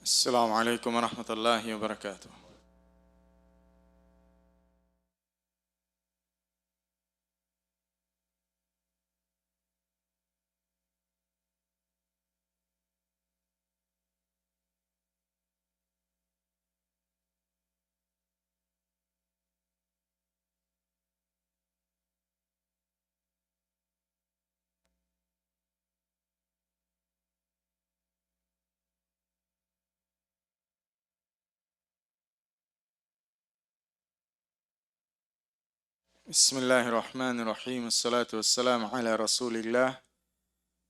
السلام عليكم ورحمة الله وبركاته. بسم الله الرحمن الرحيم. الصلاة والسلام على رسول الله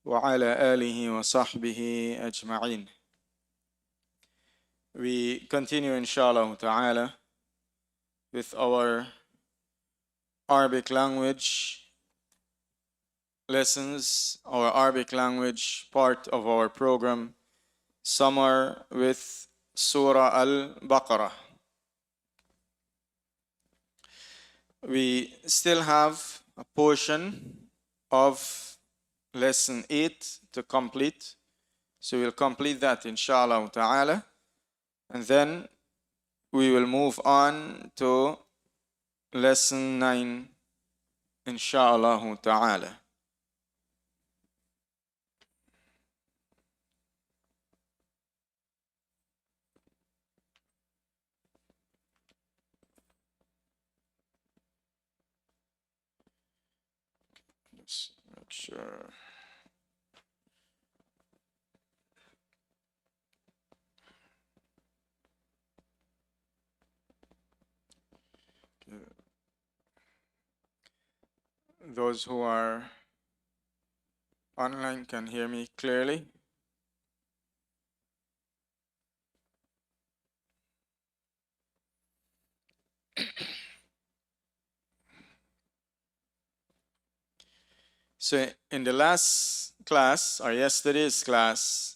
وعلى آله وصحبه أجمعين. We continue inshallah ta'ala with our Arabic language lessons, our Arabic language part of our program, Summer with Surah Al-Baqarah. We still have a portion of lesson 8 to complete. So we'll complete that inshallah ta'ala. And then we will move on to lesson 9 inshallah ta'ala. Let's make sure. Those who are online can hear me clearly. So in the last class, or yesterday's class,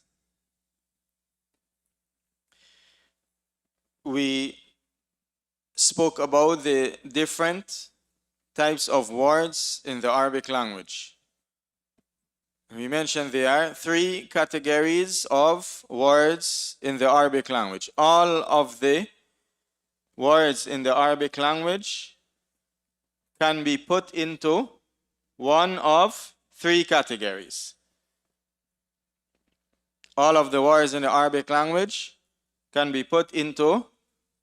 we spoke about the different types of words in the Arabic language. We mentioned there are 3 categories of words in the Arabic language. All of the words in the Arabic language can be put into one of 3 categories. All of the words in the Arabic language can be put into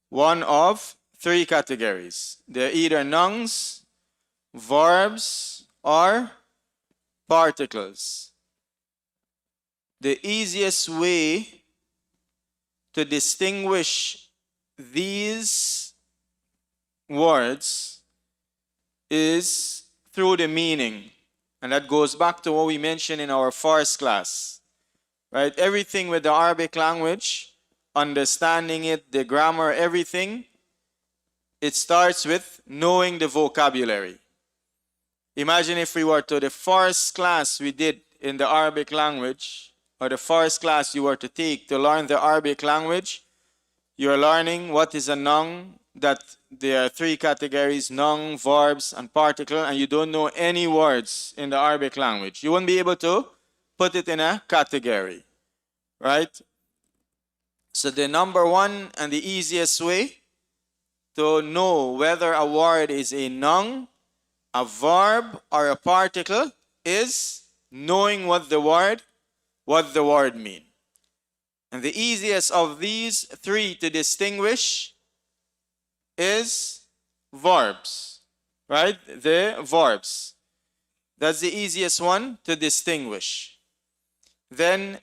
one of 3 categories. They're either nouns, verbs, or particles. The easiest way to distinguish these words is through the meaning. And that goes back to what we mentioned in our first class. Right? Everything with the Arabic language, understanding it, the grammar, everything, it starts with knowing the vocabulary. Imagine if we were to the first class we did in the Arabic language, or the first class you were to take to learn the Arabic language, you're learning what is a noun, that there are 3 categories, noun, verbs, and particle, and you don't know any words in the Arabic language. You won't be able to put it in a category, right? So the number 1 and the easiest way to know whether a word is a noun, a verb, or a particle is knowing what the word means. And the easiest of these 3 to distinguish is verbs, right? The verbs. That's the easiest one to distinguish. Then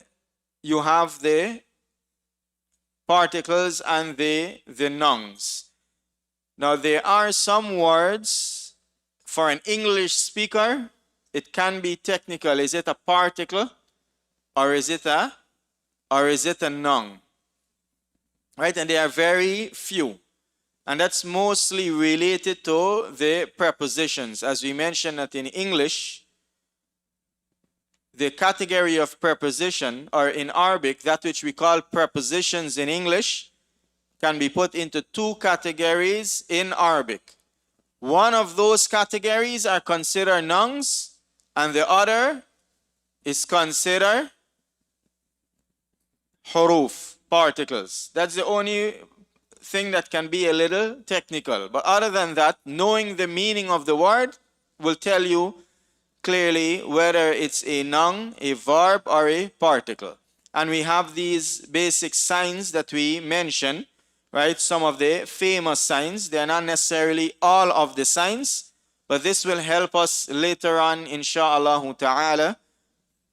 you have the particles and the nouns. Now there are some words for an English speaker, it can be technical. Is it a particle or is it a noun? Right? And they are very few. And that's mostly related to the prepositions. As we mentioned that in English, the category of preposition, or in Arabic, that which we call prepositions in English, can be put into 2 categories in Arabic. One of those categories are considered nouns, and the other is considered huruf. particles. That's the only thing that can be a little technical. But other than that, knowing the meaning of the word will tell you clearly whether it's a noun, a verb, or a particle. And we have these basic signs that we mentioned, right? Some of the famous signs. They're not necessarily all of the signs, but this will help us later on, insha'Allah ta'ala,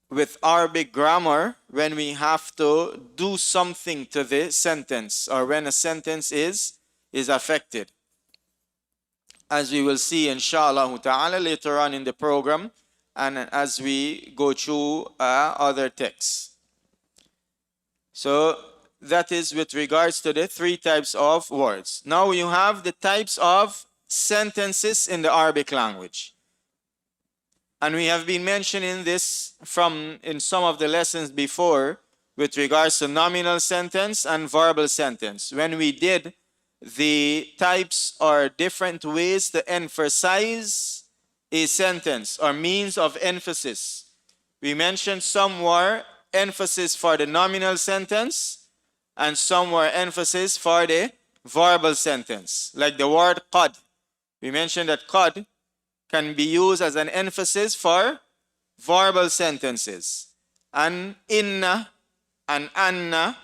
with Arabic grammar when we have to do something to the sentence or when a sentence is affected. As we will see insha'Allah ta'ala later on in the program and as we go through other texts. So that is with regards to the three types of words. Now you have the types of sentences in the Arabic language. And we have been mentioning this in some of the lessons before with regards to nominal sentence and verbal sentence. When we did the types or different ways to emphasize a sentence or means of emphasis, we mentioned some were emphasis for the nominal sentence and some were emphasis for the verbal sentence. Like the word qad. We mentioned that qad can be used as an emphasis for verbal sentences. And inna and anna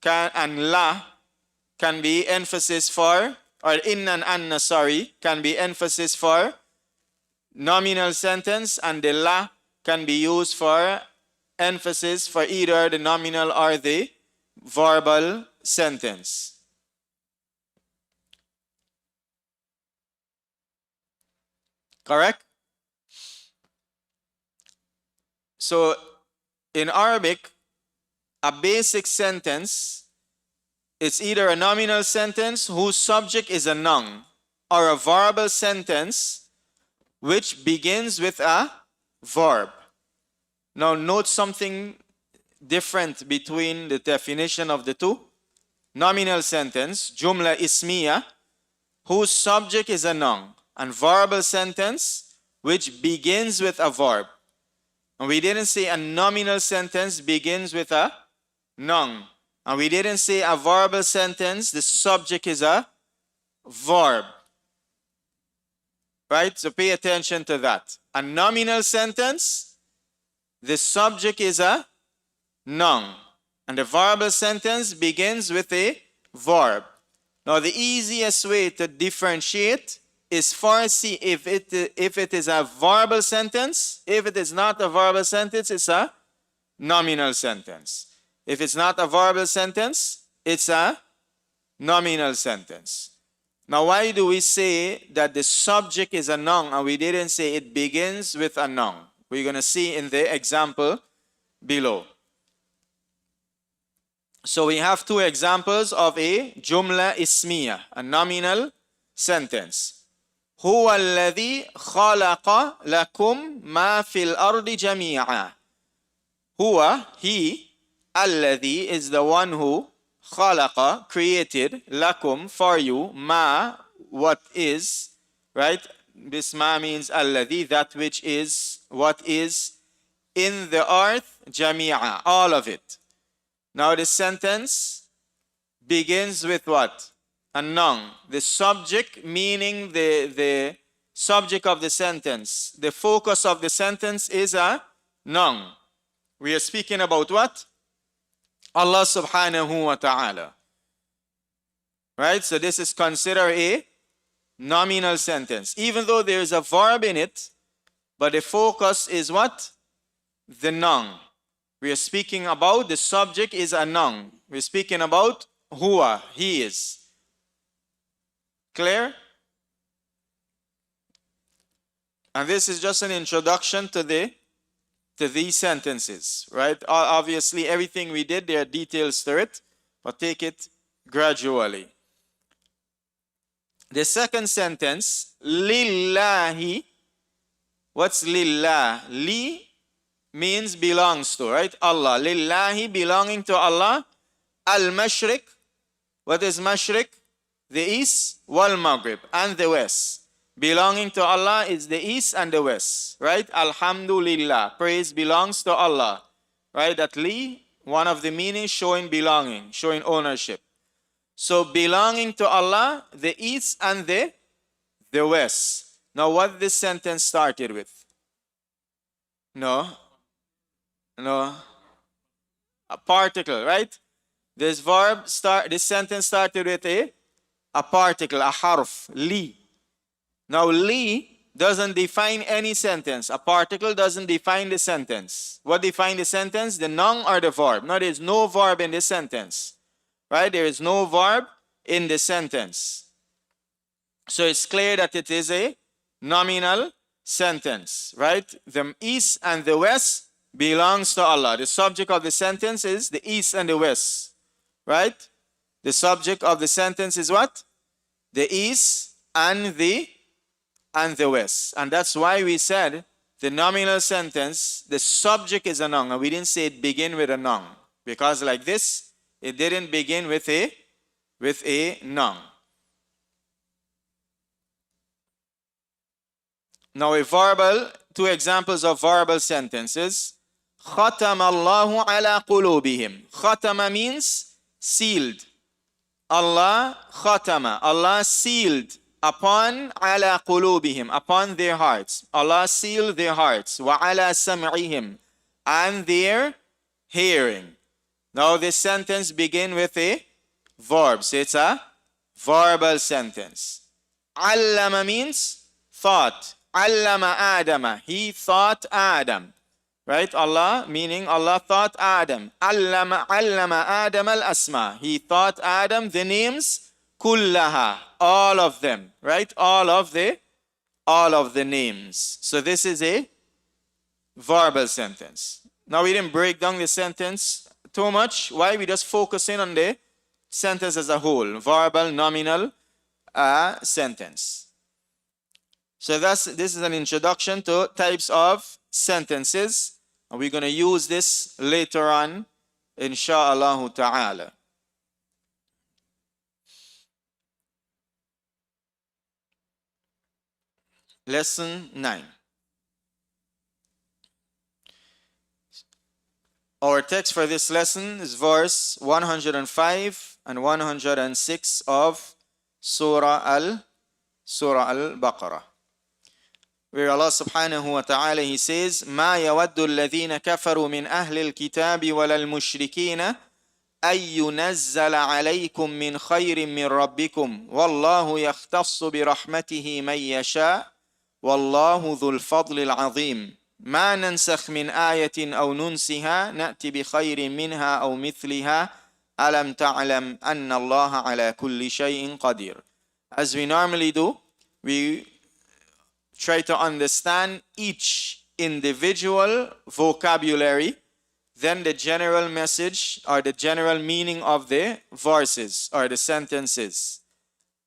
and la can be emphasis for, or inna and anna, sorry, can be emphasis for nominal sentence, and the la can be used for emphasis for either the nominal or the verbal sentence. Correct? So in Arabic, a basic sentence, it's either a nominal sentence whose subject is a noun or a verbal sentence which begins with a verb. Now note something different between the definition of the two. Nominal sentence, jumla ismiya, whose subject is a noun, and verbal sentence which begins with a verb. And we didn't say a nominal sentence begins with a noun. And we didn't say a verbal sentence, the subject is a verb. Right? So pay attention to that. A nominal sentence, the subject is a noun. And the verbal sentence begins with a verb. Now the easiest way to differentiate is first see if it is a verbal sentence. If it is not a verbal sentence, it's a nominal sentence. If it's not a verbal sentence, it's a nominal sentence. Now why do we say that the subject is a noun and we didn't say it begins with a noun? We're going to see in the example below. So we have two examples of a jumla ismiya, a nominal sentence. هو الذي خلق لكم ما في الأرض جميعا. هو, he, الذي is the one who خلق, created, لكم, for you, ما, what is, right? This ma means الذي, that which is, what is in the earth, جميعا, all of it. Now the sentence begins with what? A noun. The subject, meaning the subject of the sentence. The focus of the sentence is a noun. We are speaking about what? Allah subhanahu wa ta'ala. Right? So this is considered a nominal sentence. Even though there is a verb in it, but the focus is what? The noun. We are speaking about the subject is a noun. We're speaking about huwa, he is. Clear? And this is just an introduction to these sentences, right? Obviously, everything we did, there are details to it, but take it gradually. The second sentence, lillahi. What's lillah? Li means belongs to, right? Allah. Lillahi, belonging to Allah. Al-Mashriq. What is Mashriq? The east, wal Maghrib, and the west. Belonging to Allah is the east and the west, right? Alhamdulillah, praise belongs to Allah, right? That li One of the meanings showing belonging, showing ownership. So belonging to Allah, the east and the west. Now what this sentence started with? No. A particle, right? This sentence started with a particle, a harf, li. Now li doesn't define any sentence. A particle doesn't define the sentence. What defines the sentence? The noun or the verb. Now there is no verb in the sentence. Right? There is no verb in the sentence. So it's clear that it is a nominal sentence. Right? The east and the west belongs to Allah. The subject of the sentence is the east and the west. Right? The subject of the sentence is what? The east and the west. And that's why we said the nominal sentence, the subject is a noun. And we didn't say it begin with a noun. Because like this, it didn't begin with a noun. Now two examples of verbal sentences. خَتَمَ اللَّهُ عَلَى قُلُوبِهِمْ. Khatama means sealed. Allah khatama. Allah sealed upon ala qulubihim, upon their hearts. Allah sealed their hearts. Wa ala sam'ihim, and their hearing. Now this sentence begins with a verb. So it's a verbal sentence. Allama means thought. Allama Adama. He thought Adam. Right? Allah, meaning Allah thought Adam. Allama Adam al-asma. He taught Adam the names kullaha. All of them. Right? All of the names. So this is a verbal sentence. Now we didn't break down the sentence too much. Why? We just focus in on the sentence as a whole. Verbal, nominal sentence. So this is an introduction to types of sentences. And we're going to use this later on, insha'Allah ta'ala. Lesson 9. Our text for this lesson is verse 105 and 106 of Surah Al-Baqarah. Where Allah subhanahu wa ta'ala, He says, مَا يَوَدُّ الَّذِينَ كَفَرُوا مِنْ أَهْلِ الْكِتَابِ وَلَا الْمُشْرِكِينَ أَن يُنَزَّلَ عَلَيْكُم مِّنْ خَيْرٍ مِّن رَبِّكُمْ وَاللَّهُ يَخْتَصُّ بِرَحْمَتِهِ مَن يَشَاءُ وَاللَّهُ ذُو الْفَضْلِ الْعَظِيمِ مَا نَنسَخْ مِنْ آيَةٍ أَوْ نُنْسِهَا نَأْتِ بِخَيْرٍ مِّنْهَا أَوْ مِثْلِهَا أَلَمْ تَعْلَمْ أَنَّ اللَّهَ عَلَى كُلِّ شَيْءٍ قَدِيرٌ. As we normally do, we try to understand each individual vocabulary, then the general message or the general meaning of the verses or the sentences.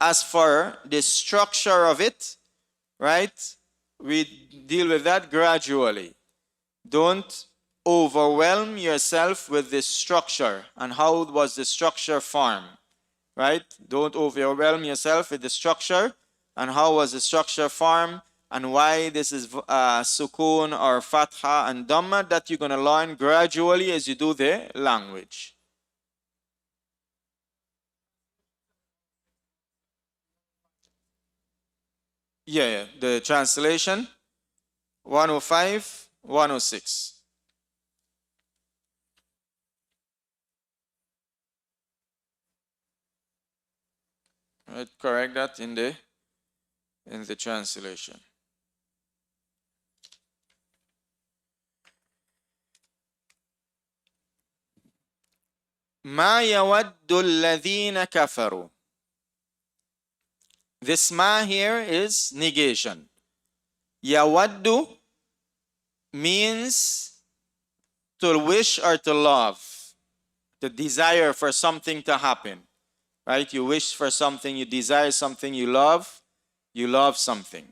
As for the structure of it, right, we deal with that gradually. Don't overwhelm yourself with the structure and how was the structure formed, right? Don't overwhelm yourself with the structure and how was the structure formed and why this is sukoon or fatha and dhamma. That you're going to learn gradually as you do the language. Yeah, the translation 105, 106. Right, correct that in the translation. ما يود الذين كفروا. This ma here is negation. Yawaddu means to wish or to love, to desire for something to happen. Right? You wish for something, you desire something, you love something.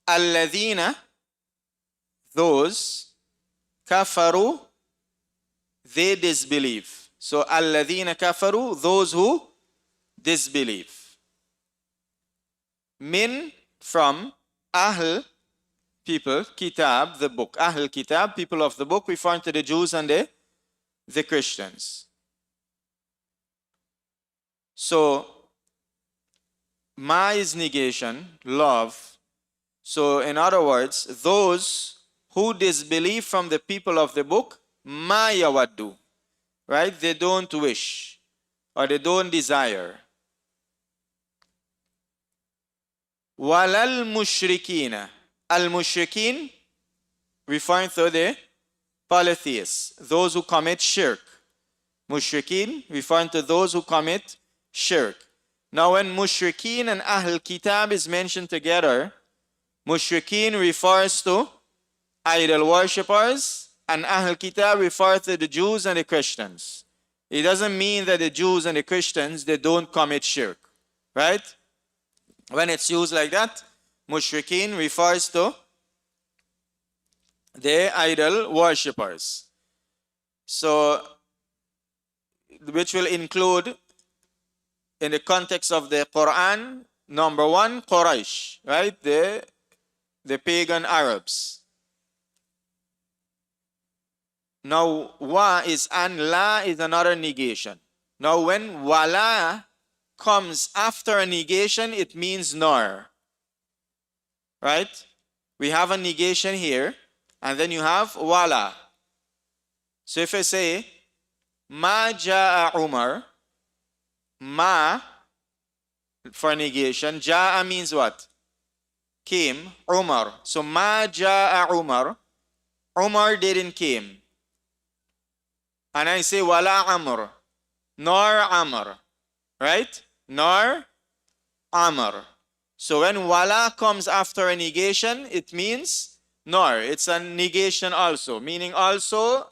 Alladhina, those, kafaru, they disbelieve. So alladhina kafaru, those who disbelieve. Min, from, ahl, people, kitab, the book. Ahl kitab, people of the book, referring to the Jews and the Christians. So, ma is negation, love. So, in other words, those who disbelieve from the people of the book, ma yawaddu, right? They don't wish or they don't desire. Walal mushrikina. Al mushrikeen, referring to the polytheists, those who commit shirk. Mushrikeen, referring to those who commit shirk. Now, when mushrikeen and Ahl Kitab is mentioned together, mushrikeen refers to idol worshippers, and Ahl Kitab refers to the Jews and the Christians. It doesn't mean that the Jews and the Christians, they don't commit shirk, right? When it's used like that, mushrikeen refers to the idol worshippers. So, which will include, in the context of the Quran, number one, Quraysh, right? The pagan Arabs. Now, wa is and la is another negation. Now, when wala comes after a negation, it means nor. Right? We have a negation here, and then you have wala. So if I say, ma ja'a Umar, ma for negation, ja'a means what? Came, Umar. So ma ja'a Umar, Umar didn't came. And I say wala Amr, nor Amr, right? Nor Amr. So when wala comes after a negation, it means nor. It's a negation also, meaning also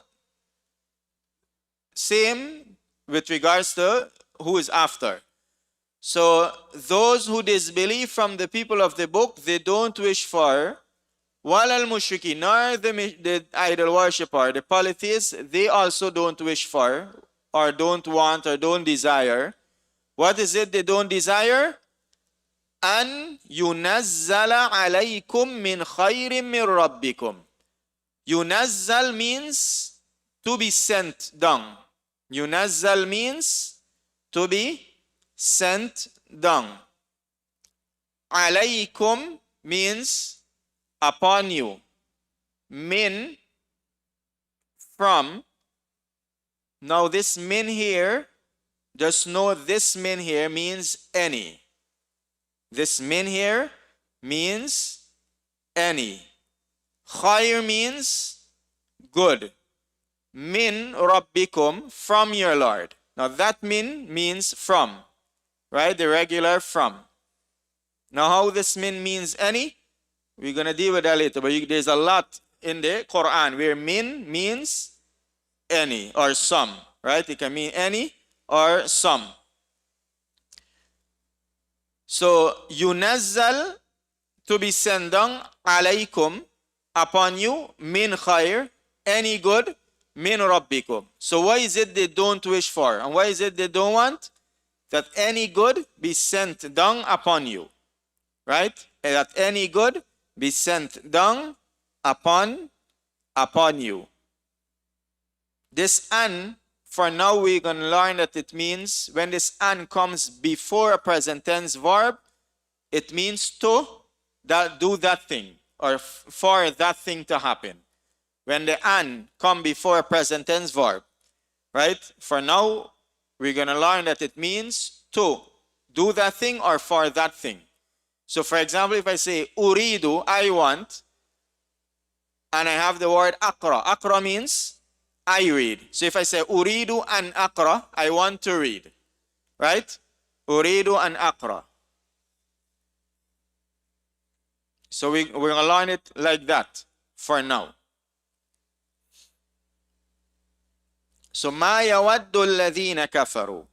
same with regards to who is after. So those who disbelieve from the people of the book, they don't wish for walal mushriki, nor the idol worshipper, the polytheists, they also don't wish for, or don't want, or don't desire. What is it they don't desire? An yunazzala alaykum min khayrin min rabbikum. Yunazzal means to be sent down. Yunazzal means to be sent down. Alaykum means upon you. Min, from. Now this min here, just know this min here means any. This min here means any. Khayr means good. Min rabbikum, from your Lord. Now that min means from, right? The regular from. Now how this min means any, we're going to deal with that later, but there's a lot in the Quran where min means any or some, right? It can mean any or some. So, yunazzal, to be sent down, alaykum, upon you, min khair, any good, min rabbikum. So why is it they don't wish for? And why is it they don't want? That any good be sent down upon you. Right? That any good be sent down upon you. This an, for now we're going to learn that it means, when this an comes before a present tense verb, it means to do that thing, or for that thing to happen. When the an come before a present tense verb, right? For now, we're going to learn that it means to do that thing or for that thing. So for example, if I say uridu, I want, and I have the word akra. Akra means I read. So if I say uridu an akra, I want to read. Right? Uridu an akra. So we're going to learn it like that for now. So ما يود الذين كفروا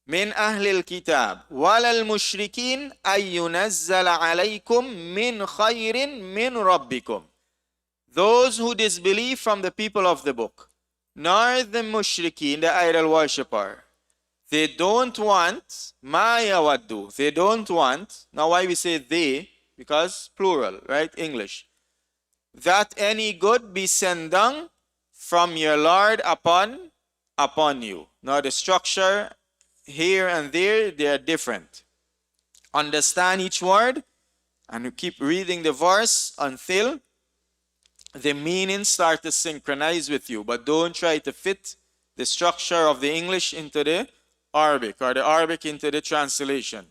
من أهل الكتاب ولا المشركين أن ينزل عليكم من خير من ربكم. Those who disbelieve from the people of the book, nor the mushrikeen, the idol worshipper, they don't want ma yawaddu. They don't want. Now why we say they? Because plural, right? English. that any good be sent down from your Lord upon you. Now the structure here and there, they are different. Understand each word and you keep reading the verse until the meaning start to synchronize with you. But don't try to fit the structure of the English into the Arabic or the Arabic into the translation.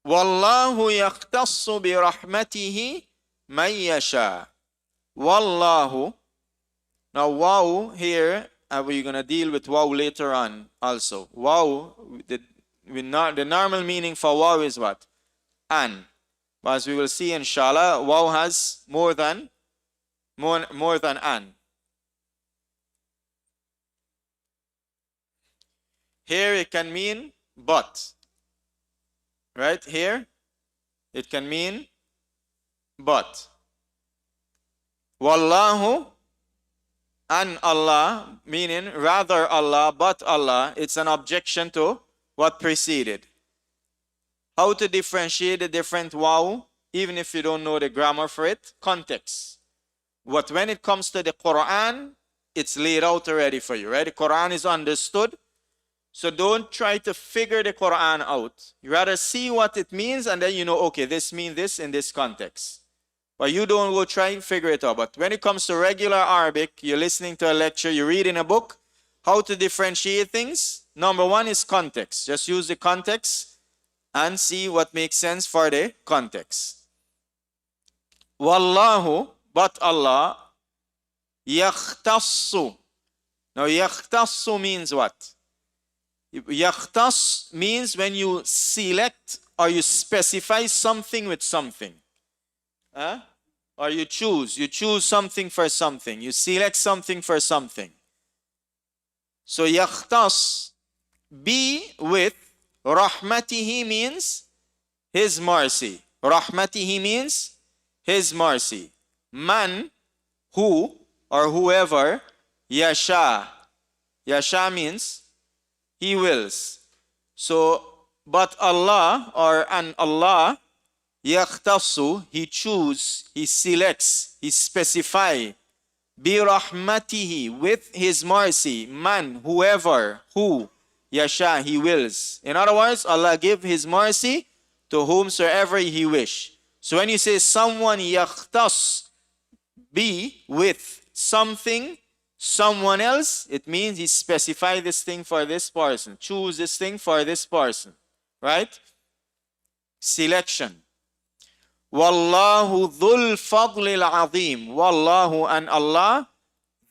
Wallahu yaqtassu bi rahmatihi man yasha. Wallahu. Now wow here, we're going to deal with wow later on also. Wow, the normal meaning for wow is what? An. But as we will see inshallah, wow has more than an. Here it can mean but. Right here, it can mean but. Wallahu and Allah, meaning rather Allah, but Allah, it's an objection to what preceded. How to differentiate the different wow, even if you don't know the grammar for it? Context. But when it comes to the Quran, it's laid out already for you, right? The Quran is understood. So don't try to figure the Quran out. You rather see what it means and then you know, okay, this means this in this context. But you don't go try and figure it out. But when it comes to regular Arabic, you're listening to a lecture, you're reading a book, how to differentiate things? Number one is context. Just use the context and see what makes sense for the context. Wallahu, but Allah, yakhtassu. Now yakhtassu means what? Yakhtas means when you select or you specify something with something. Or you choose something for something. You select something for something. So yakhtas, be with, rahmatihi means his mercy. Rahmatihi means his mercy. Man, who or whoever, yasha. Yasha means he wills. So, but Allah or an Allah, yakhtassu, he choose, he selects, he specify, bi rahmatihi, with his mercy, man, whoever, who, yasha, he wills. In other words, Allah give his mercy to whomsoever he wish. So when you say someone yakhtas, be with something, someone else, it means he specified this thing for this person. Choose this thing for this person. Right? Selection. Wallahu dhul fadlil azim. Wallahu and Allah,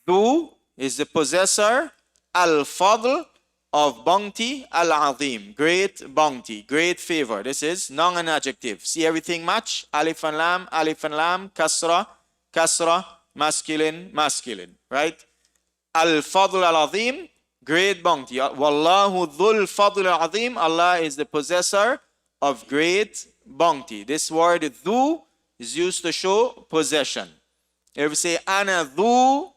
dhu is the possessor, al-fadl of bounty, al-azim, great bounty, great favor. This is noun and adjective. See everything match? Alif and lam, kasra, kasra, masculine, masculine. Right? Al-Fadl al-Azim, great bounty. Wallahu dhul fadl al-Azim, Allah is the possessor of great bounty. This word dhu is used to show possession. If we say ana dhu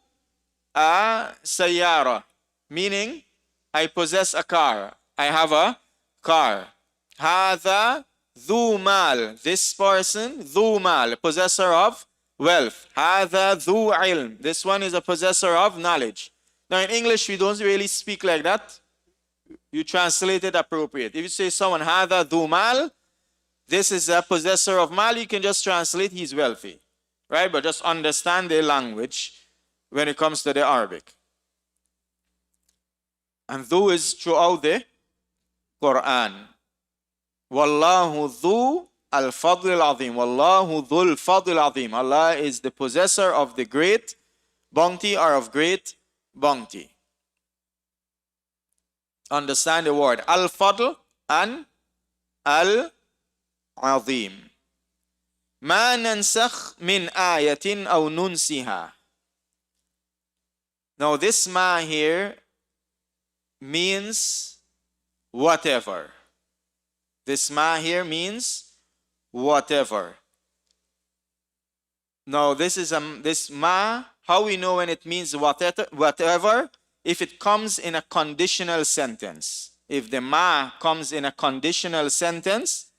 a sayyara, meaning I possess a car. I have a car. Hadha dhu mal, this person, dhu mal, possessor of wealth. Hadha dhu ilm, this one is a possessor of knowledge. Now in English we don't really speak like that. You translate it appropriate. If you say someone hadha dhu mal, this is a possessor of mal, you can just translate he's wealthy. Right? But just understand the language when it comes to the Arabic. And dhu is throughout the Quran. Wallahu dhu al-fadl al-azim. Wallahu dhul fadl al-azim. Allah is the possessor of the great bounty or of great bounty. Understand the word al-fadl and al-azim. Ma nansakh min ayatin aw nunsiha. Now this ma here means whatever. This ma here means whatever. Now this is this ma, how we know when it means whatever? If it comes in a conditional sentence. If the ma comes in a conditional sentence,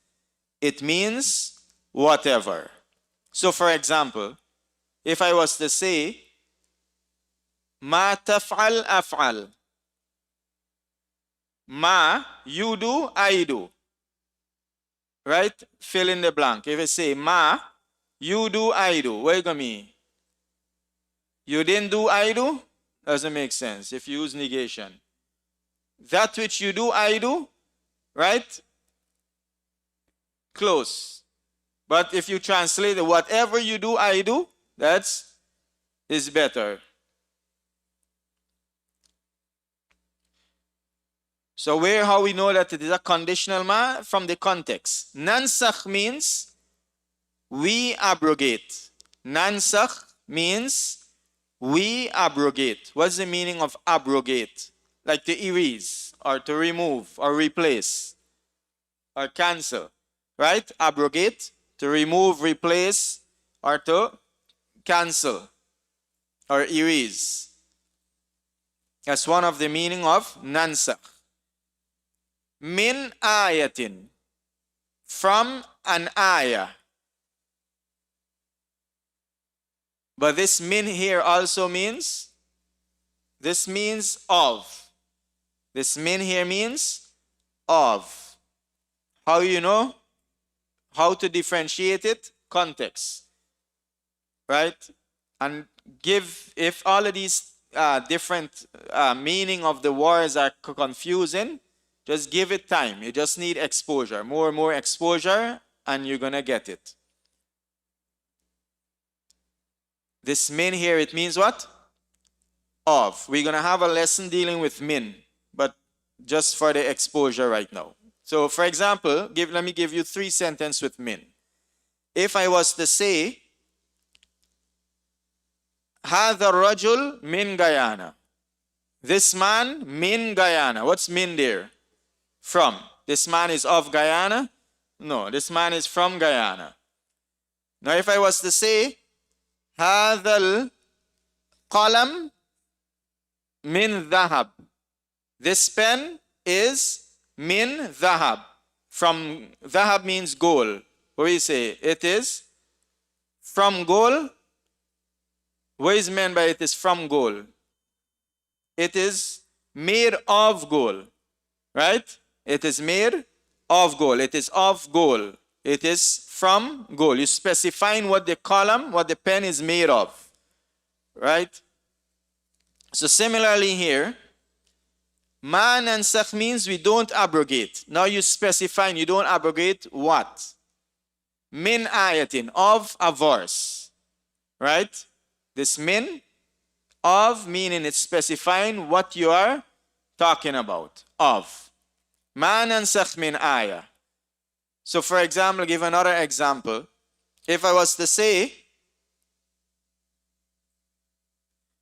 it means whatever. So for example, if I was to say, ma taf'al af'al. Ma, you do, I do. Right? Fill in the blank. If I say, ma, you do, I do. What you gonna mean? You didn't do, I do? Doesn't make sense if you use negation. That which you do, I do. Right? Close. But if you translate it, whatever you do, I do, that's is better. So how we know that it is a conditional ma? From the context. Nansakh means we abrogate. Nansakh means we abrogate. What's the meaning of abrogate? Like to erase or to remove or replace or cancel. Right? Abrogate, to remove, replace, or to cancel or erase. That's one of the meaning of nansakh. Min ayatin, from an ayah. But this min here also means, this means of. This min here means of. How you know? How to differentiate it? Context. Right? And if all of these different meaning of the words are confusing, just give it time. You just need exposure. More and more exposure, and you're going to get it. This min here, it means what? Of. We're going to have a lesson dealing with min, but just for the exposure right now. So, for example, let me give you 3 sentences with min. If I was to say, هذا الرجل من Guyana. This man, min Guyana. What's min there? From. This man is of Guyana? No, this man is from Guyana. Now, if I was to say, هذا القلم من ذهب. This pen is min dhahab. From dhahab means gold. What do you say? It is from gold. What is meant by it is from gold? It is made of gold. Right? It is made of gold. It is of gold. It is from gold. You're specifying what the column, what the pen is made of. Right? So similarly here, ma nansakh means we don't abrogate. Now you're specifying you don't abrogate what? Min ayatin, of a verse. Right? This min, of, meaning it's specifying what you are talking about. Of. Ma nansakh min ayah. So for example, give another example. If I was to say,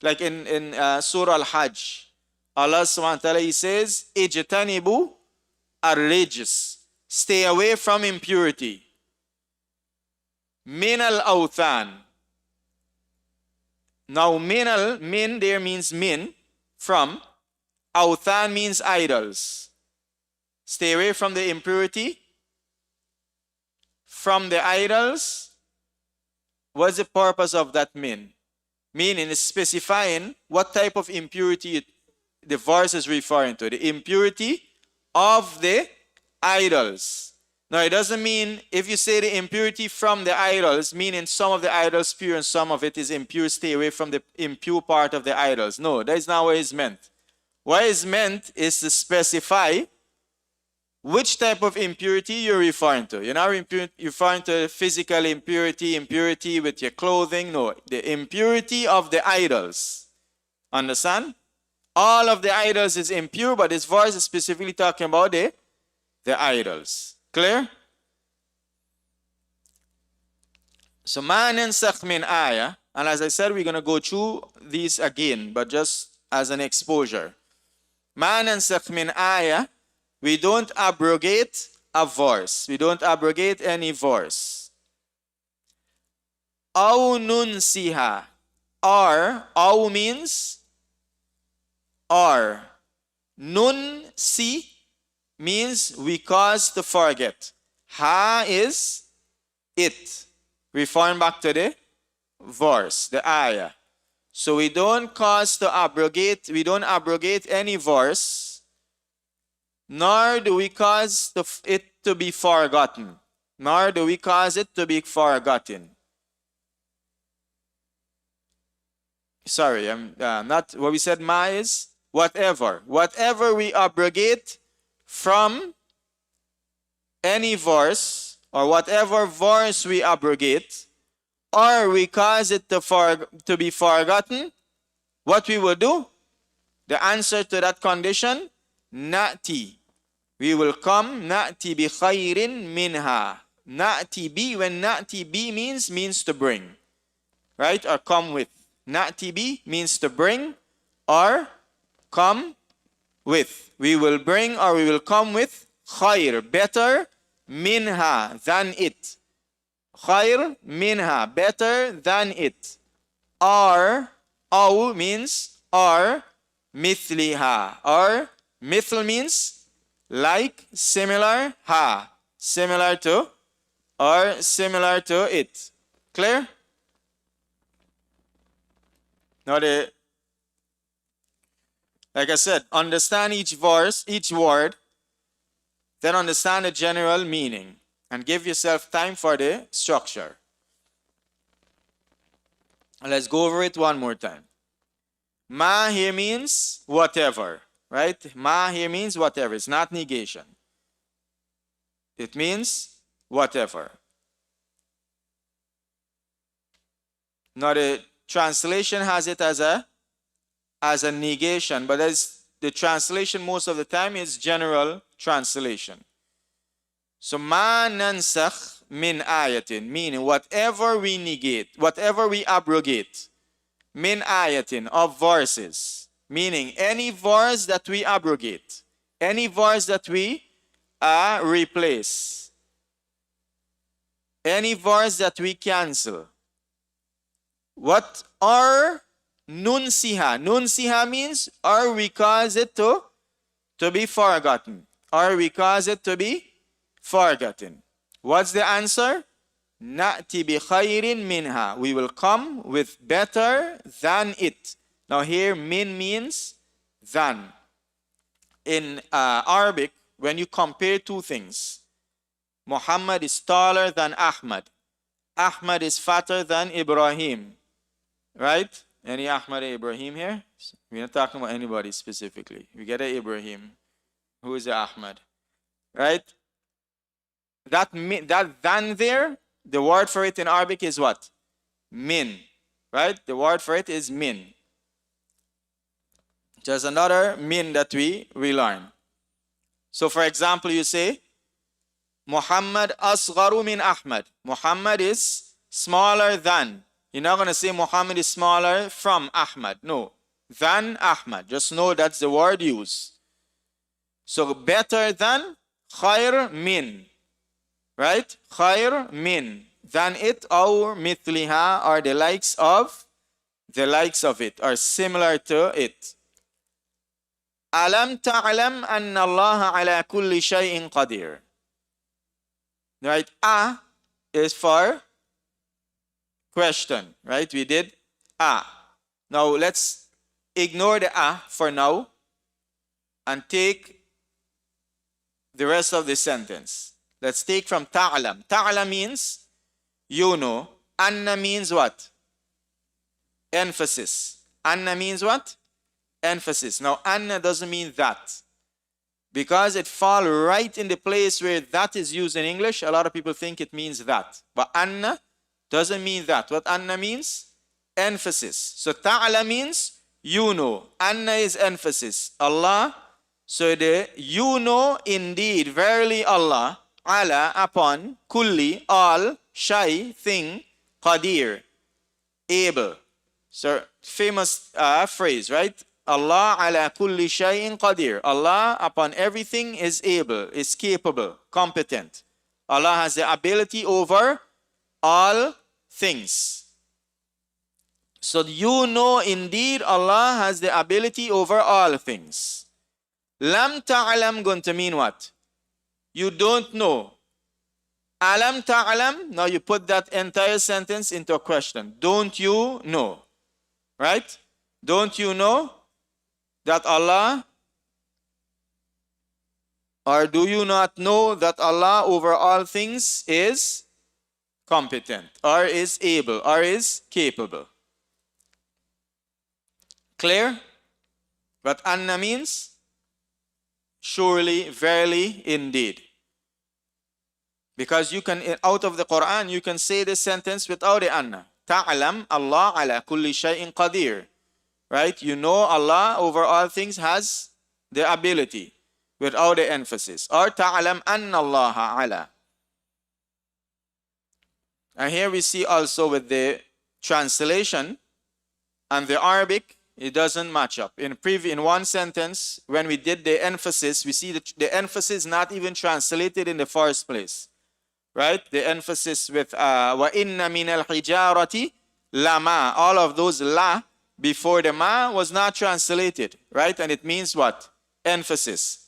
like in Surah Al-Hajj, Allah subhanahu wa ta'ala, He says, Ijtanibu ar-rijs. Stay away from impurity. Min al-awthan. Now min there means min, from. Awthan means idols. Stay away from the impurity. From the idols. What's the purpose of that min? Meaning it's specifying what type of impurity the verse is referring to. The impurity of the idols. Now it doesn't mean if you say the impurity from the idols, meaning some of the idols pure and some of it is impure, stay away from the impure part of the idols. No, that is not what is meant. What is meant is to specify which type of impurity you're referring to. You're not referring to physical impurity, impurity with your clothing. No, the impurity of the idols. Understand? All of the idols is impure, but this verse is specifically talking about the idols. Clear? So, ma nansakh min ayah, and as I said, we're going to go through these again, but just as an exposure. Ma nansakh min ayah, we don't abrogate a verse. We don't abrogate any verse. Aw nunsiha. Or, aw means or. Nunsi means we cause to forget. Ha is it. Referring back to the verse, the ayah. So we don't abrogate any verse, nor do we cause it to be forgotten. Nor do we cause it to be forgotten. Sorry, I'm not, what we said ma is whatever. Whatever we abrogate from any verse, or whatever verse we abrogate, or we cause it to be forgotten, what we will do? The answer to that condition, na'ti. We will come, na'ti bi khayrin minha. Na'ti bi, when na'ti bi means to bring. Right? Or come with. Na'ti bi means to bring or come with. We will bring or we will come with khayr, better, minha, than it. Khayr minha, better than it. Or, aw means or, mithliha. Or, mithl means like, similar, ha, similar to, or similar to it. Clear? Now, like I said, understand each verse, each word, then understand the general meaning, and give yourself time for the structure. Let's go over it one more time. Ma here means whatever, right? Ma here means whatever. It's not negation. It means whatever. Now the translation has it as a negation, but the translation most of the time is general translation. So ma nansakh min ayatin, meaning whatever we negate, whatever we abrogate, min ayatin, of verses, meaning any verse that we abrogate, any verse that we replace, any verse that we cancel. What are nunsiha? Nunsiha means or we cause it to be forgotten, or we cause it to be forgotten. What's the answer? Na'ti bi khayrin minha. We will come with better than it. Now here min means than. In Arabic, when you compare two things, Muhammad is taller than Ahmad. Ahmad is fatter than Ibrahim. Right? Any Ahmad or Ibrahim here? We're not talking about anybody specifically. We get an Ibrahim. Who is the Ahmad? Right? That than there, the word for it in Arabic is what? Min. Right? The word for it is min. Just another min that we learn. So for example, you say, Muhammad asgharu min Ahmad. Muhammad is smaller than. You're not going to say Muhammad is smaller from Ahmad. No. Than Ahmad. Just know that's the word used. So better than, khayr min. Right? Khayr min. Than it, or mithliha, or the likes of it, or similar to it. Alam ta'lam anna Allah ala kulli shay'in qadir. Right? Is for question. Right? We did Now let's ignore the for now and take the rest of the sentence. Let's take from ta'lam. Ta'lam means you know. Anna means what? Emphasis. Anna means what? Emphasis. Now anna doesn't mean that. Because it falls right in the place where that is used in English, a lot of people think it means that. But anna doesn't mean that. What anna means? Emphasis. So ta'ala means you know. Anna is emphasis. Allah. So the you know indeed, verily Allah, ala, upon, kulli, all, shay, thing, qadir, able. So famous phrase, right? Allah ala kulli shay'in qadir. Allah upon everything is able, is capable, competent. Allah has the ability over all things. So you know indeed Allah has the ability over all things. Lam ta'lam going to mean what? You don't know. Alam ta'alam, now you put that entire sentence into a question. Don't you know? Right? Don't you know that Allah, or do you not know that Allah over all things is competent, or is able, or is capable? Clear? But anna means surely, verily, indeed. Because you can, out of the Quran, you can say this sentence without the anna. Ta'alam Allah ala kulli shay'in qadir. Right? You know Allah over all things has the ability without the emphasis. Or ta'alam anna Allah ala. And here we see also with the translation and the Arabic, it doesn't match up. In one sentence, when we did the emphasis, we see that the emphasis not even translated in the first place. Right? The emphasis with wa inna min al-hijarati lama. All of those la before the ma was not translated. Right? And it means what? Emphasis.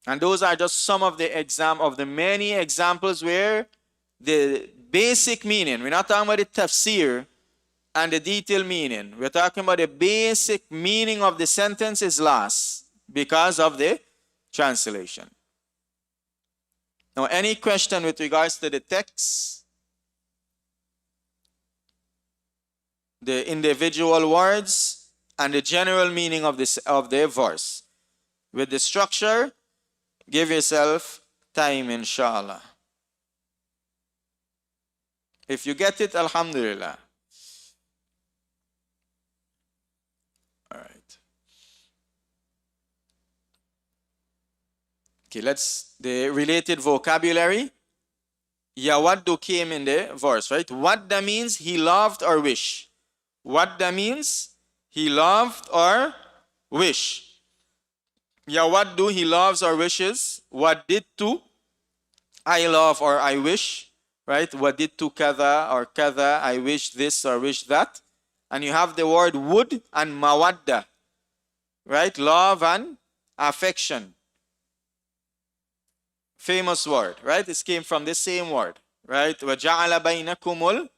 And those are just some of the many examples where the basic meaning, we're not talking about the tafsir and the detailed meaning. We're talking about the basic meaning of the sentence is lost because of the translation. Now, any question with regards to the text, the individual words, and the general meaning of the verse? With the structure, give yourself time, inshallah. If you get it, alhamdulillah. All right. Okay, the related vocabulary. Yawaddu came in the verse, right? Wadda means he loved or wish. Wadda means he loved or wish. Yawaddu, he loves or wishes. Waddittu, I love or I wish, right? Waddittu kada or kada, I wish this or wish that. And you have the word would and mawadda, right? Love and affection. Famous word, right? This came from the same word, right? وَجَعَلَ بَيْنَكُمُ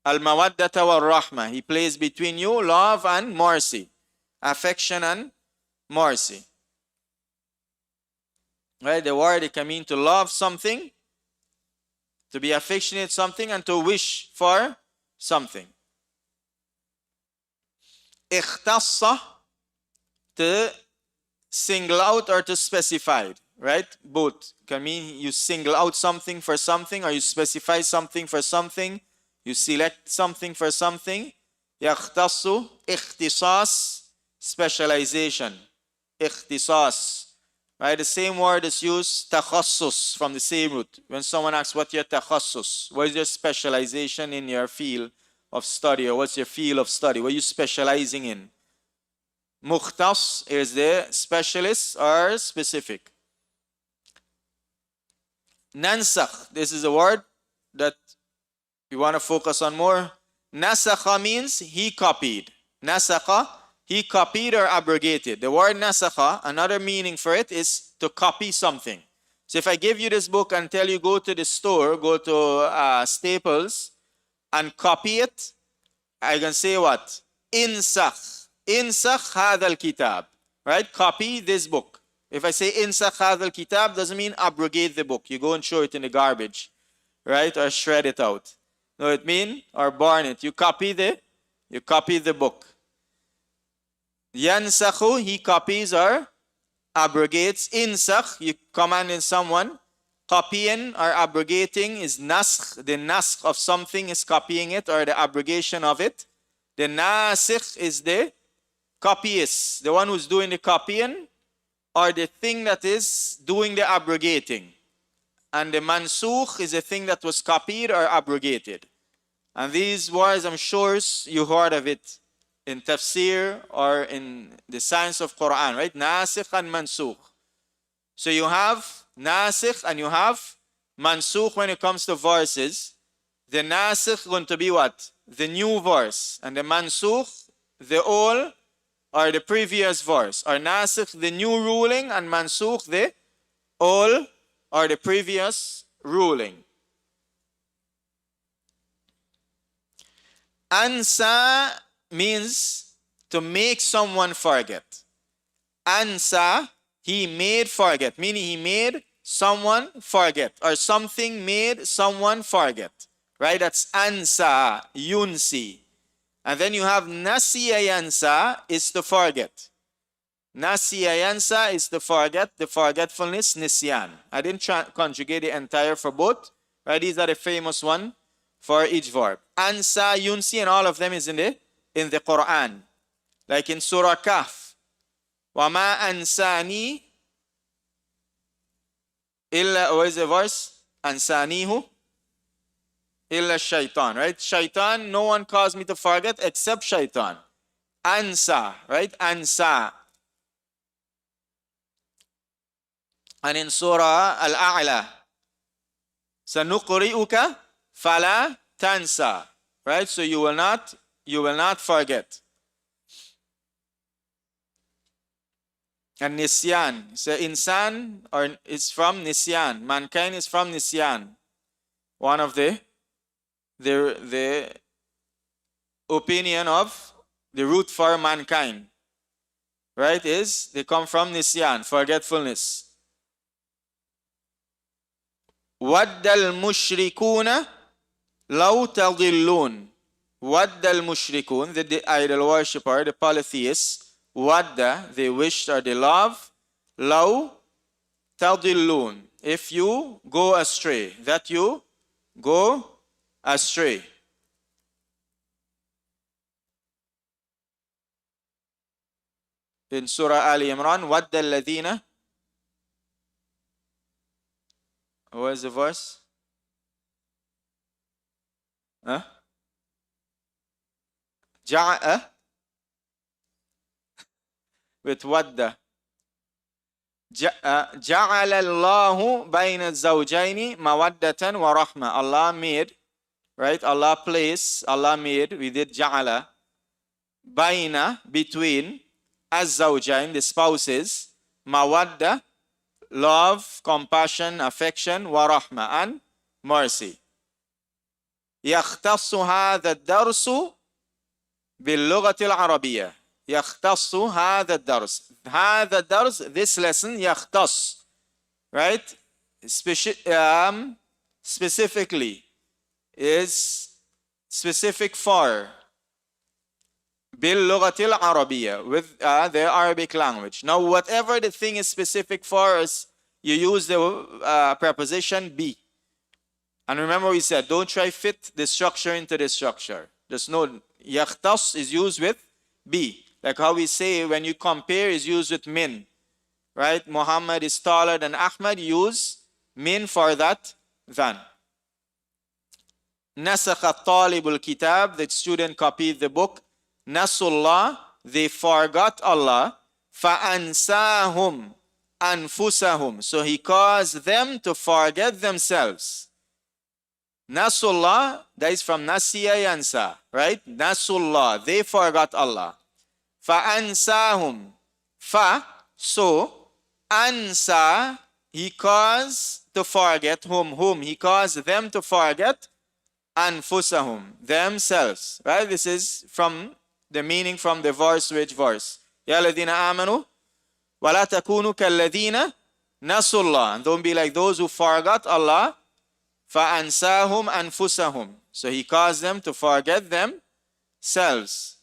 al-mawaddata wal-rahma. He placed between you love and mercy. Affection and mercy. Right? The word, it can mean to love something, to be affectionate something, and to wish for something. Ikhtassa, to single out or to specify, right? Both can mean you single out something for something, or you specify something for something, you select something for something. Yakhtassu, ikhtisas, specialization. Ikhtisas. Right? The same word is used, takhassus, from the same root. When someone asks, what's your takhassus? What is your specialization in your field of study? Or what's your field of study? What are you specializing in? Mukhtas is the specialist or specific. Nansakh, this is a word that we want to focus on more. Nasakha means he copied. Nasakha, he copied or abrogated. The word nasakha, another meaning for it is to copy something. So if I give you this book and tell you go to the store, go to Staples and copy it, I can say what? Insakh. Insakh hadha al-kitab. Right? Copy this book. If I say insakh hadha al-kitab, doesn't mean abrogate the book. You go and throw it in the garbage. Right? Or shred it out. No, it means, or burn it. You copy the book. Yansakhu, he copies or abrogates. Insakh, you command in someone. Copying or abrogating is naskh. The naskh of something is copying it or the abrogation of it. The nasikh is the copyist, the one who's doing the copying, or the thing that is doing the abrogating. And the mansukh is the thing that was copied or abrogated. And these words, I'm sure you heard of it in tafsir or in the science of Quran, right? Nasikh and mansukh. So you have nasikh and you have mansukh when it comes to verses. The nasikh going to be what? The new verse. And the mansukh, the old or the previous verse, or nasikh the new ruling, and mansukh the old or the previous ruling. Ansa means to make someone forget. Ansa, he made forget, meaning he made someone forget, or something made someone forget. Right? That's ansa, yunsi. And then you have nasiya yansa, is to forget. Nasiya yansa is to forget, the forgetfulness, nisyan. I didn't conjugate the entire for both. Right? These are the famous one for each verb. Ansa, yunsi, and all of them is in the Quran. Like in Surah Kahf. وَمَا أَنْسَانِي إِلَّا, what is the verse? أَنْسَانِيهُ إِلَّا shaitan. Right? Shaitan, no one caused me to forget except shaitan. Ansa, right? Ansa. And in Surah Al-A'la, سَنُقْرِئُكَ فَلَا تَنْسَى. Right? So you will not forget. And nisyan. So insan or is from nisyan. Mankind is from nisyan. One of the opinion of the root for mankind. Right? Is they come from nisyan, forgetfulness. وَدَّ الْمُشْرِكُونَ لَوْ تَضِلُّونَ. وَدَّ الْمُشْرِكُونَ, the idol worshipper, the polytheists, wadda, they wished or they love, law tadillun, if you go astray, that you go astray. In Surah Al-Imran, wadda alladhina, what is the verse? Huh? Ja'a with wadda. جعل الله بين الزوجين مودة ورحمة. Allah made, right? Allah placed, Allah made, we did ja'ala, baina, between, az-zawjain, the spouses, mawadda, love, compassion, affection, wa rahma, and mercy. يختص هذا الدرس باللغة العربية. يختص هذا الدرس. هذا الدرس, this lesson, يختص, right? Specifically is specific for باللغة العربية, with the Arabic language. Now, whatever the thing is specific for, is you use the preposition be. And remember we said, don't try fit the structure into the structure. There's no, يختص is used with be. Like how we say when you compare is used with min. Right? Muhammad is taller than Ahmad, use min for that than. نسخ الطالب الكتاب, the student copied the book. Nasullah, they forgot Allah. فَأَنْسَاهُمْ أَنفُسَهُمْ, so he caused them to forget themselves. Nasullah, that is from Nasiya Yansa, right? Nasullah, they forgot Allah. فَأَنْسَاهُمْ, so, ansa, he caused to forget whom? He caused them to forget anfusahum, themselves. Right? This is from the meaning from the verse. Which verse? Ya ladina amanu wa la takunu kalladina nasullah. And don't be like those who forgot Allah. فَأَنْسَاهُمْ أَنفُسَهُمْ, so he caused them to forget themselves.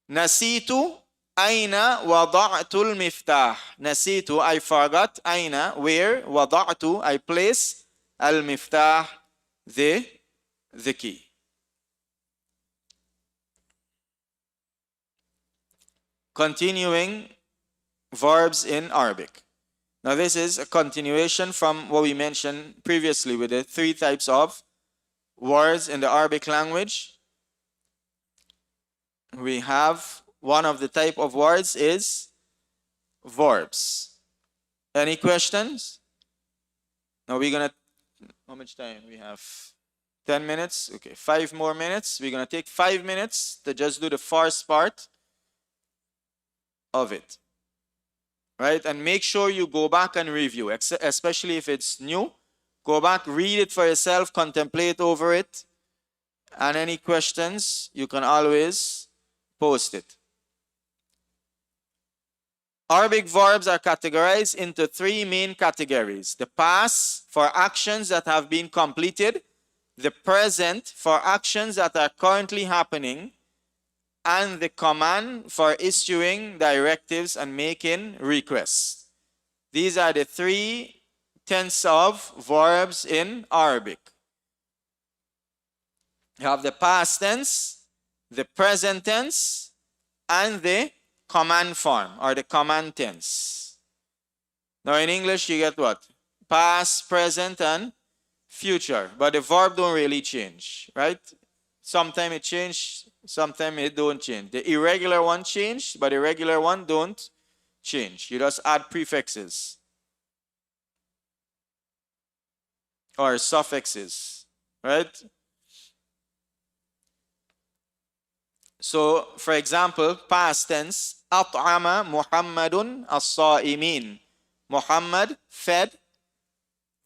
Nasitu aina wada'tu al-miftah. Nasitu, I forgot. Aina, where? Wada'tu, I place. Al-miftah, the key. Continuing verbs in Arabic. Now this is a continuation from what we mentioned previously with the three types of words in the Arabic language. We have one of the type of words is verbs. Any questions? Now we're gonna, how much time we have? 10 minutes? Okay, 5 more minutes. We're going to take 5 minutes to just do the first part of it. Right? And make sure you go back and review, especially if it's new. Go back, read it for yourself, contemplate over it. And any questions, you can always post it. Arabic verbs are categorized into 3 main categories. The past for actions that have been completed, the present for actions that are currently happening, and the command for issuing directives and making requests. These are the 3 tenses of verbs in Arabic. You have the past tense, the present tense, and the command form or the command tense. Now in English you get what? Past, present, and future. But the verb don't really change, right? Sometimes it change, sometimes it don't change. The irregular one change, but the regular one don't change. You just add prefixes or suffixes, right? So, for example, past tense, أطعم محمد الصائمين. Muhammad fed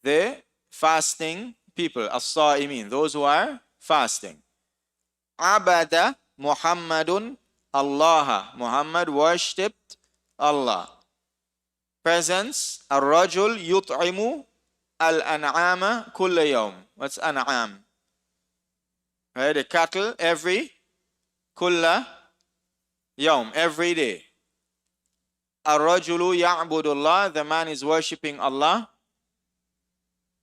the fasting people, الصائمين, those who are fasting. عبد محمد الله. Muhammad worshipped Allah. Presence, الرجل يطعم الأنعام كل يوم. What's أنعام? Right, the cattle every كل يوم, every day. الرجل يعبد الله, the man is worshipping Allah.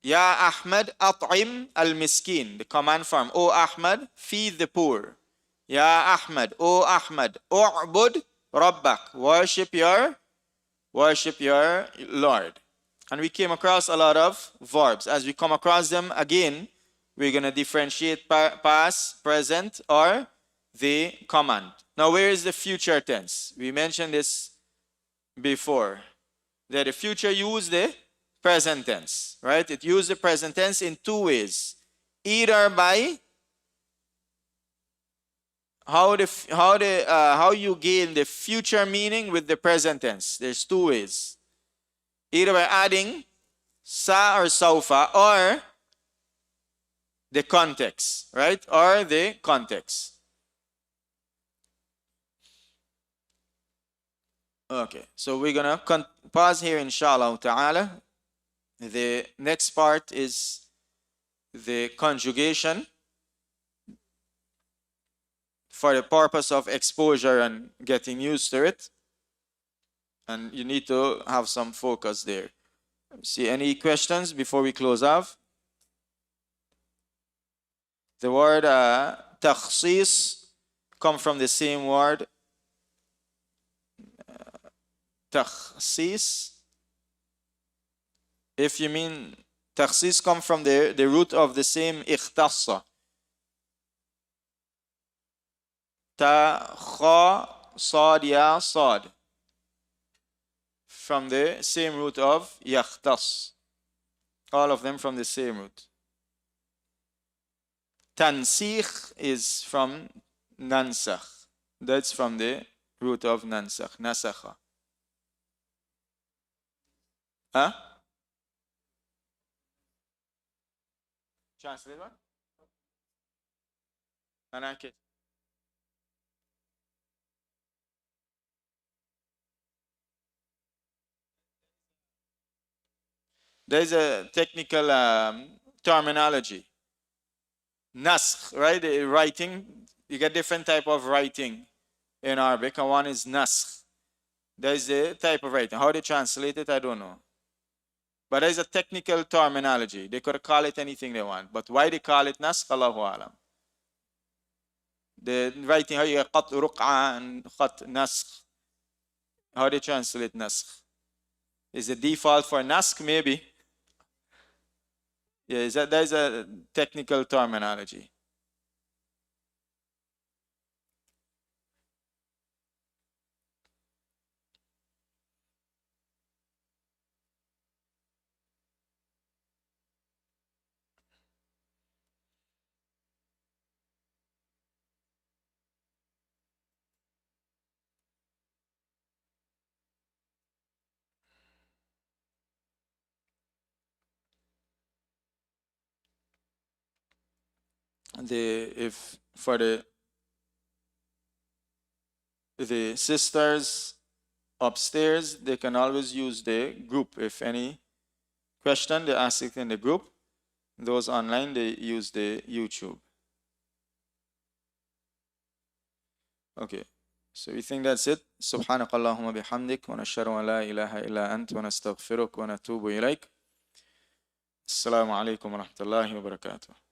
Ya Ahmad at'im al-miskin, the command form. O Ahmad, feed the poor. Ya Ahmad, O Ahmad, u'bud rabbak, worship your Lord. And we came across a lot of verbs. As we come across them again, we're going to differentiate past, present, or the command. Now, where is the future tense? We mentioned this before. That the future use the present tense, right? It uses the present tense in 2 ways. Either by how you gain the future meaning with the present tense. There's 2 ways. Either by adding sa or saufa, or the context, right? Or the context. Okay, so we're gonna pause here, inshallah ta'ala. The next part is the conjugation for the purpose of exposure and getting used to it. And you need to have some focus there. See, any questions before we close off? The word takhsis come from the same word takhsis. If you mean takhsis come from the root of the same ikhtassa. Ta, kha, sad, ya, sad. From the same root of yakhtas. All of them from the same root. Tansikh is from nansakh. That's from the root of nansakh, nasakha. Huh? Translate what? Anakit. There's a technical terminology. Naskh, right? The writing, you get different type of writing in Arabic, and one is naskh. There's a type of writing. How they translate it, I don't know. But there's a technical terminology. They could call it anything they want. But why they call it naskh, Allahu alam. The writing, how you get qat ruq'a and qat naskh. How they translate naskh? Is the default for naskh? Maybe. Yeah, there's a technical terminology. if for the sisters upstairs, they can always use the group. If any question, they ask it in the group. Those online, they use the YouTube. Okay. So we think that's it. سبحانك اللهم بحمدك ونشهد أن لا إله إلا أنت ونستغفرك ونتوب إليك. السلام عليكم ورحمة الله وبركاته.